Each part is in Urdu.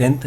10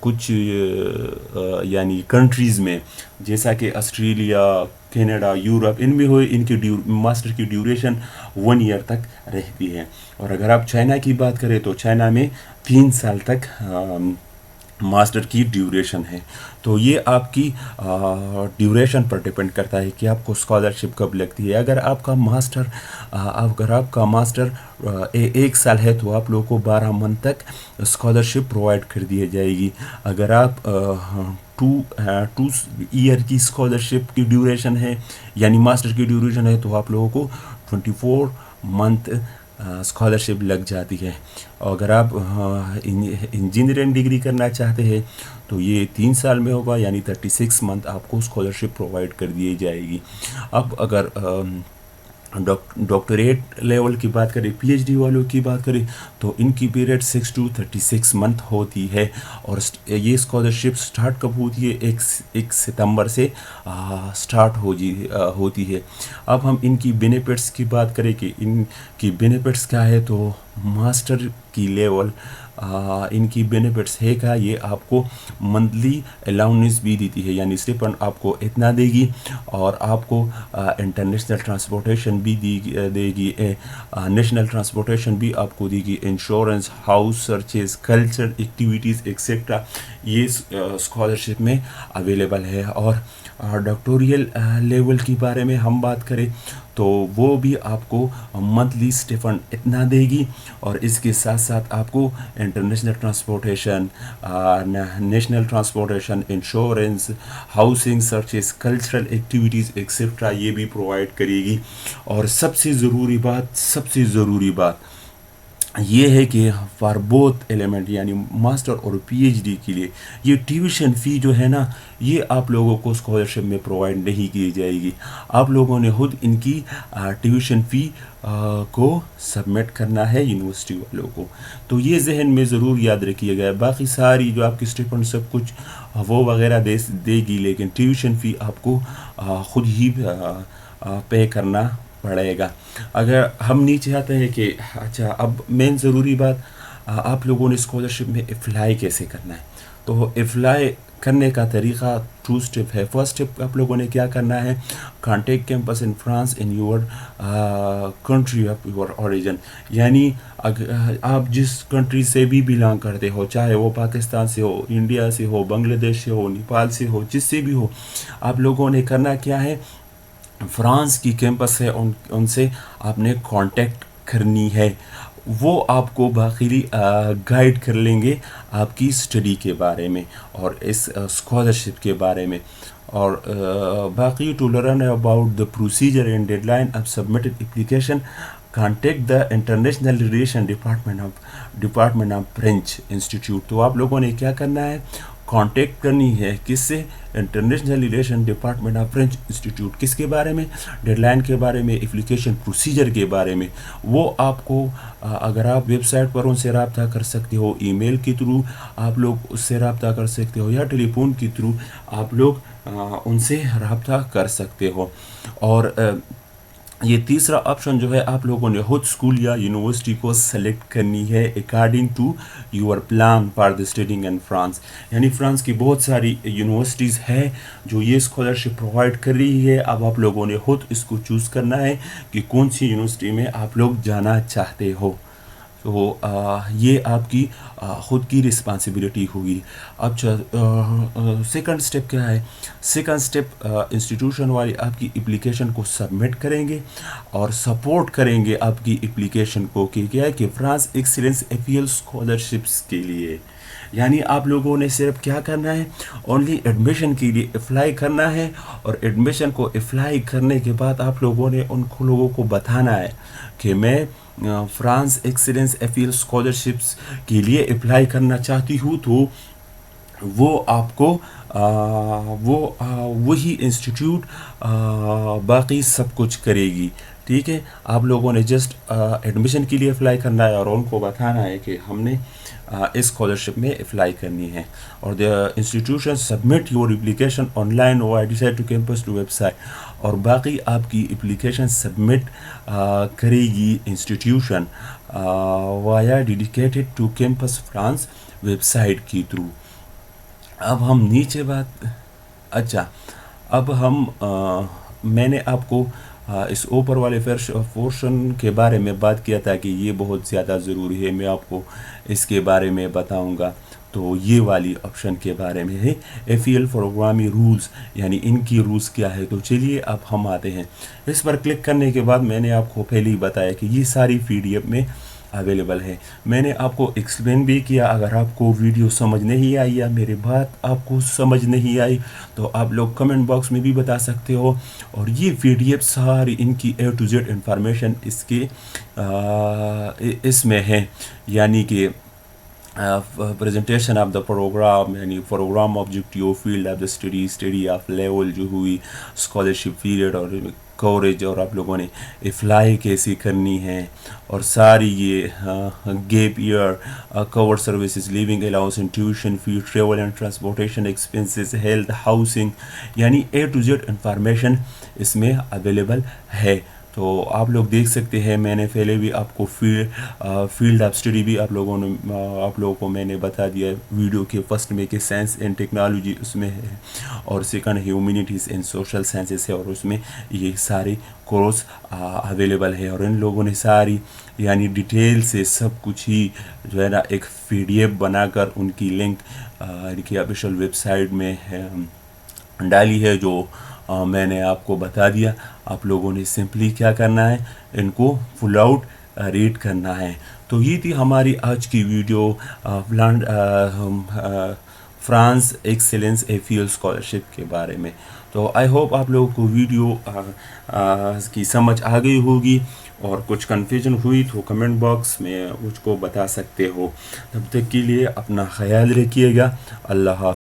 کچھ یعنی کنٹریز میں جیسا کہ آسٹریلیا، کینیڈا، یورپ، ان میں ہوئے ان کی ماسٹر کی ڈیوریشن 1 ایئر تک رہتی ہے. اور اگر آپ چائنا کی بات کریں تو چائنا میں 3 سال تک ماسٹر کی ڈیوریشن ہے. تو یہ آپ کی ڈیوریشن پر ڈپینڈ کرتا ہے کہ آپ کو اسکالرشپ کب لگتی ہے. اگر آپ کا ماسٹر 1 سال ہے تو آپ لوگوں کو 12 منتھ تک اسکالرشپ پرووائڈ کر دی جائے گی. اگر آپ 2 ایئر کی اسکالرشپ کی ڈیوریشن ہے یعنی ماسٹر کی ڈیوریشن ہے تو آپ لوگوں کو 24 منتھ اسکالرشپ لگ جاتی ہے. اگر آپ انجینئرنگ ڈگری کرنا چاہتے ہیں تو یہ 3 سال میں ہوگا یعنی 36 منتھ آپ کو اسکالرشپ پرووائڈ کر دی جائے گی. اب اگر ڈاکٹریٹ لیول کی بات کریں، پی ایچ ڈی والوں کی بات کریں تو ان کی پیریڈ 6 to 36 منتھ ہوتی ہے. اور یہ اسکالرشپ سٹارٹ کب ہوتی ہے؟ 1 ستمبر سے سٹارٹ ہوتی ہے. اب ہم ان کی بینیفٹس کی بات کریں کہ ان کی بینیفٹس کیا ہے تو ماسٹر کی لیول ان کی بینیفٹس ہے کیا، یہ آپ کو منتھلی الاؤنس بھی دیتی ہے یعنی اسٹیپنڈ آپ کو اتنا دے گی، اور آپ کو انٹرنیشنل ٹرانسپورٹیشن بھی دے گی، نیشنل ٹرانسپورٹیشن بھی آپ کو دے گی، insurance, house searches, culture activities etcetera یہ اسکالرشپ میں اویلیبل ہے. اور ڈاکٹوریل لیول کے بارے میں ہم بات کریں تو وہ بھی آپ کو منتھلی اسٹیفنڈ اتنا دے گی، اور اس کے ساتھ ساتھ آپ کو international transportation, national transportation, insurance, housing searches, cultural activities etcetera یہ بھی پرووائڈ کرے گی. اور سب سے ضروری بات یہ ہے کہ فار بوتھ ایلیمنٹ یعنی ماسٹر اور پی ایچ ڈی کے لیے یہ ٹیوشن فی جو ہے نا یہ آپ لوگوں کو اسکالرشپ میں پرووائڈ نہیں کی جائے گی. آپ لوگوں نے خود ان کی ٹیوشن فی کو سبمٹ کرنا ہے یونیورسٹی والوں کو. تو یہ ذہن میں ضرور یاد رکھیے گا. باقی ساری جو آپ کی اسٹیپنڈ سب کچھ وہ وغیرہ دے گی، لیکن ٹیوشن فی آپ کو خود ہی پے کرنا پڑے گا. اگر ہم نہیں چاہتے ہیں کہ اچھا اب مین ضروری بات آپ لوگوں نے اسکالرشپ میں اپلائی کیسے کرنا ہے. تو اپلائی کرنے کا طریقہ 2 اسٹیپ ہے. فرسٹ اسٹیپ آپ لوگوں نے کیا کرنا ہے، contact campus in France in your country of یور اوریجن. یعنی آپ جس کنٹری سے بھی بلانگ کرتے ہو، چاہے وہ پاکستان سے ہو، انڈیا سے ہو، بنگلہ دیش سے ہو، نیپال سے ہو، جس سے بھی ہو، آپ لوگوں نے کرنا کیا ہے، فرانس کی کیمپس ہے ان سے آپ نے کانٹیکٹ کرنی ہے. وہ آپ کو باقی گائیڈ کر لیں گے آپ کی اسٹڈی کے بارے میں اور اس اسکالرشپ کے بارے میں. اور باقی to learn about the procedure and deadline of submitted application contact the international relation department of French institute. تو آپ لوگوں نے کیا کرنا ہے، کانٹیکٹ کرنی ہے کس سے، international relation department of French institute. کس کے بارے میں، ڈیڈ لائن کے بارے میں، اپلیکیشن پروسیجر کے بارے میں. وہ آپ کو اگر آپ ویب سائٹ پر ان سے رابطہ کر سکتے ہو، ای میل کے تھرو آپ لوگ اس سے رابطہ کر سکتے ہو، یا ٹیلی فون کے تھرو آپ لوگ ان سے رابطہ کر سکتے ہو. اور یہ تیسرا آپشن جو ہے آپ لوگوں نے خود اسکول یا یونیورسٹی کو سلیکٹ کرنی ہے according to your plan for the studying in France. یعنی فرانس کی بہت ساری یونیورسٹیز ہے جو یہ اسکالرشپ پرووائڈ کر رہی ہے. اب آپ لوگوں نے خود اس کو چوز کرنا ہے کہ کون سی یونیورسٹی میں آپ لوگ جانا چاہتے ہو. تو یہ آپ کی خود کی رسپانسبلٹی ہوگی. اب سیکنڈ اسٹیپ کیا ہے، سیکنڈ اسٹیپ انسٹیٹیوشن والے آپ کی اپلیکیشن کو سبمٹ کریں گے اور سپورٹ کریں گے آپ کی اپلیکیشن کو کہ کیا ہے کہ فرانس ایکسیلنس اپیل اسکالرشپس کے لیے. یعنی آپ لوگوں نے صرف کیا کرنا ہے، اونلی ایڈمیشن کے لیے اپلائی کرنا ہے. اور ایڈمیشن کو اپلائی کرنے کے بعد آپ لوگوں نے ان لوگوں کو بتانا ہے کہ میں فرانس ایکسیلنس اپیل اسکالرشپس کے لیے اپلائی کرنا چاہتی ہوں. تو وہ آپ کو وہی انسٹیٹیوٹ باقی سب کچھ کرے گی. ٹھیک ہے، آپ لوگوں نے جسٹ ایڈمیشن کے لیے اپلائی کرنا ہے اور ان کو بتانا ہے کہ ہم نے اس اسکالرشپ میں اپلائی کرنی ہے. اور the institution submit your application online or I decide to campus to website. اور باقی آپ کی اپلیکیشن سبمٹ کرے گی institution via dedicated to Campus France website کے تھرو۔ اب ہم نیچے بات، اچھا اب ہم میں نے آپ کو اس اوپر والے پورشن کے بارے میں بات کیا تھا کہ یہ بہت زیادہ ضروری ہے، میں آپ کو اس کے بارے میں بتاؤں گا۔ تو یہ والی آپشن کے بارے میں ہے FEL پروگرامی رولز، یعنی ان کی رولز کیا ہے۔ تو چلیے اب ہم آتے ہیں اس پر کلک کرنے کے بعد، میں نے آپ کو پہلے ہی بتایا کہ یہ ساری PDF میں اویلیبل ہے۔ میں نے آپ کو ایکسپلین بھی کیا، اگر آپ کو ویڈیو سمجھ نہیں آئی یا میری بات آپ کو سمجھ نہیں آئی تو آپ لوگ کمنٹ باکس میں بھی بتا سکتے ہو۔ اور یہ PDF ساری ان کی A to Z انفارمیشن اس میں ہے، یعنی کہ پریزنٹیشن آف دا پروگرام، یعنی program objective, field of the study of level جو ہوئی، اسکالرشپ پیریڈ اور کوریج، اور آپ لوگوں نے اپلائی کیسی کرنی ہے، اور ساری یہ gap year, core services, living allowance and tuition fee, travel and transportation expenses, health, housing, یعنی A to Z انفارمیشن اس میں اویلیبل ہے۔ تو آپ لوگ دیکھ سکتے ہیں، میں نے پہلے بھی آپ کو فیلڈ آف اسٹڈی بھی آپ لوگوں کو میں نے بتا دیا ویڈیو کے فرسٹ میں کہ سائنس اینڈ ٹیکنالوجی اس میں ہے، اور second humanities and social sciences ہے، اور اس میں یہ سارے کورس اویلیبل ہے۔ اور ان لوگوں نے ساری یعنی ڈیٹیل سے سب کچھ ہی جو ہے نا ایک PDF بنا کر ان کی لنک ان کی آفیشیل ویب سائٹ میں ڈالی ہے، جو میں نے آپ کو بتا دیا۔ آپ لوگوں نے سمپلی کیا کرنا ہے، ان کو فل آؤٹ ریڈ کرنا ہے۔ تو یہ تھی ہماری آج کی video France excellence FEL scholarship کے بارے میں۔ تو آئی ہوپ آپ لوگوں کو ویڈیو کی سمجھ آ گئی ہوگی، اور کچھ کنفیوژن ہوئی تو کمنٹ باکس میں مجھ کو بتا سکتے ہو۔ تب تک کے لیے اپنا خیال رکھیے گا۔ اللہ حافظ۔